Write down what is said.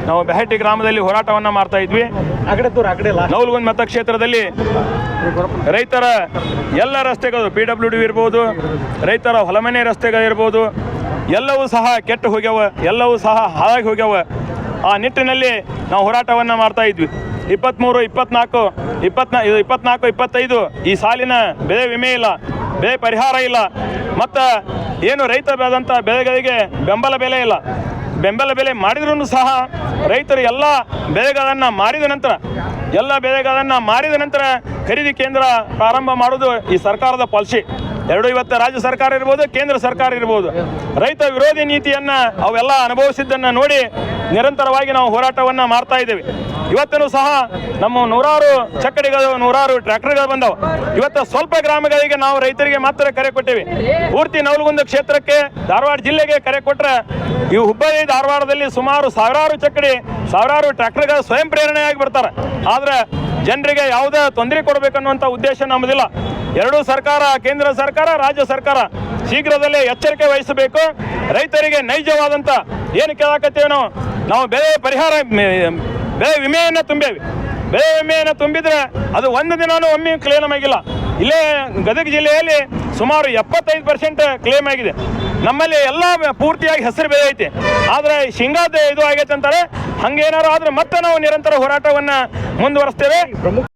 ನಾವು ಬೆಹಟ್ಟಿ ಗ್ರಾಮದಲ್ಲಿ ಹೋರಾಟವನ್ನು ಮಾಡ್ತಾ ಇದ್ವಿ. ನವಲಗುಂದ ಮತಕ್ಷೇತ್ರದಲ್ಲಿ ರೈತರ ಎಲ್ಲ ರಸ್ತೆಗಳು PWD ಇರ್ಬೋದು, ರೈತರ ಹೊಲಮನೆ ರಸ್ತೆಗಳಿರ್ಬೋದು, ಎಲ್ಲವೂ ಸಹ ಕೆಟ್ಟು ಹೋಗ್ಯಾವ, ಎಲ್ಲವೂ ಸಹ ಹಾಳಾಗಿ ಹೋಗ್ಯಾವ. ಆ ನಿಟ್ಟಿನಲ್ಲಿ ನಾವು ಹೋರಾಟವನ್ನು ಮಾಡ್ತಾ ಇದ್ವಿ. 23, 24, 25 ಈ ಸಾಲಿನ ಬೆಳೆ ವಿಮೆ ಇಲ್ಲ, ಬೆಳೆ ಪರಿಹಾರ ಇಲ್ಲ, ಮತ್ತು ಏನು ರೈತ ಬೆಳೆದಂಥ ಬೆಳೆಗಳಿಗೆ ಬೆಂಬಲ ಬೆಲೆ ಇಲ್ಲ. ಬೆಂಬಲ ಬೆಲೆ ಮಾಡಿದ್ರೂ ಸಹ ರೈತರು ಎಲ್ಲ ಬೆಳೆಗಳನ್ನು ಮಾರಿದ ನಂತರ ಖರೀದಿ ಕೇಂದ್ರ ಪ್ರಾರಂಭ ಮಾಡೋದು ಈ ಸರ್ಕಾರದ ಪಾಲಿಸಿ. ಇವತ್ತು ರಾಜ್ಯ ಸರ್ಕಾರ ಇರ್ಬೋದು, ಕೇಂದ್ರ ಸರ್ಕಾರ ಇರ್ಬೋದು, ರೈತ ವಿರೋಧಿ ನೀತಿಯನ್ನು ಅವೆಲ್ಲ ಅನುಭವಿಸಿದ್ದನ್ನು ನೋಡಿ ನಿರಂತರವಾಗಿ ನಾವು ಹೋರಾಟವನ್ನು ಮಾಡ್ತಾ ಇದ್ದೇವೆ. ಇವತ್ತೂ ಸಹ ನಮ್ಮ 100 ಚಕ್ಕಡಿಗಳು, 100 ಟ್ರ್ಯಾಕ್ಟರ್ಗಳು ಬಂದವು. ಇವತ್ತು ಸ್ವಲ್ಪ ಗ್ರಾಮಗಳಿಗೆ ನಾವು ರೈತರಿಗೆ ಮಾತ್ರ ಕರೆ ಕೊಟ್ಟೇವೆ. ಪೂರ್ತಿ ನವಲಗುಂದ ಕ್ಷೇತ್ರಕ್ಕೆ, ಧಾರವಾಡ ಜಿಲ್ಲೆಗೆ ಕರೆ ಕೊಟ್ಟರೆ ಇವು ಹುಬ್ಬಳ್ಳಿ ಧಾರವಾಡದಲ್ಲಿ ಸುಮಾರು 1000 ಚಕ್ಕಡಿ, 1000 ಟ್ರ್ಯಾಕ್ಟರ್ಗಳು ಸ್ವಯಂ ಪ್ರೇರಣೆಯಾಗಿ ಬರ್ತಾರೆ. ಆದರೆ ಜನರಿಗೆ ಯಾವುದೇ ತೊಂದರೆ ಕೊಡಬೇಕನ್ನುವಂಥ ಉದ್ದೇಶ ನಮ್ಮದಿಲ್ಲ. ಎರಡೂ ಸರ್ಕಾರ, ಕೇಂದ್ರ ಸರ್ಕಾರ, ರಾಜ್ಯ ಸರ್ಕಾರ ಶೀಘ್ರದಲ್ಲೇ ಎಚ್ಚರಿಕೆ ವಹಿಸಬೇಕು. ರೈತರಿಗೆ ನೈಜವಾದಂಥ ಏನು ಕೇಳಾಕತ್ತೇವೆ ನಾವು ಬೆಳೆ ಪರಿಹಾರ, ಬೆಳೆ ವಿಮೆಯನ್ನು ತುಂಬೇವಿ. ಬೆಳೆ ವಿಮೆಯನ್ನು ತುಂಬಿದರೆ ಅದು ಒಂದು ದಿನಾನೂ ಒಮ್ಮೆ ಕ್ಲೇಮ್ ಆಗಿಲ್ಲ. ಇಲ್ಲೇ ಗದಗ ಜಿಲ್ಲೆಯಲ್ಲಿ ಸುಮಾರು 75% ಕ್ಲೇಮ್ ಆಗಿದೆ. ನಮ್ಮಲ್ಲಿ ಎಲ್ಲ ಪೂರ್ತಿಯಾಗಿ ಹೆಸರು ಬೆಳೆ ಐತೆ. ಆದರೆ ಶೇಂಗಾದ ಇದು ಆಗೈತೆ ಅಂತಾರೆ. ಹಂಗೇನಾರು ಆದರೆ ಮತ್ತೆ ನಾವು ನಿರಂತರ ಹೋರಾಟವನ್ನು ಮುಂದುವರಿಸ್ತೇವೆ.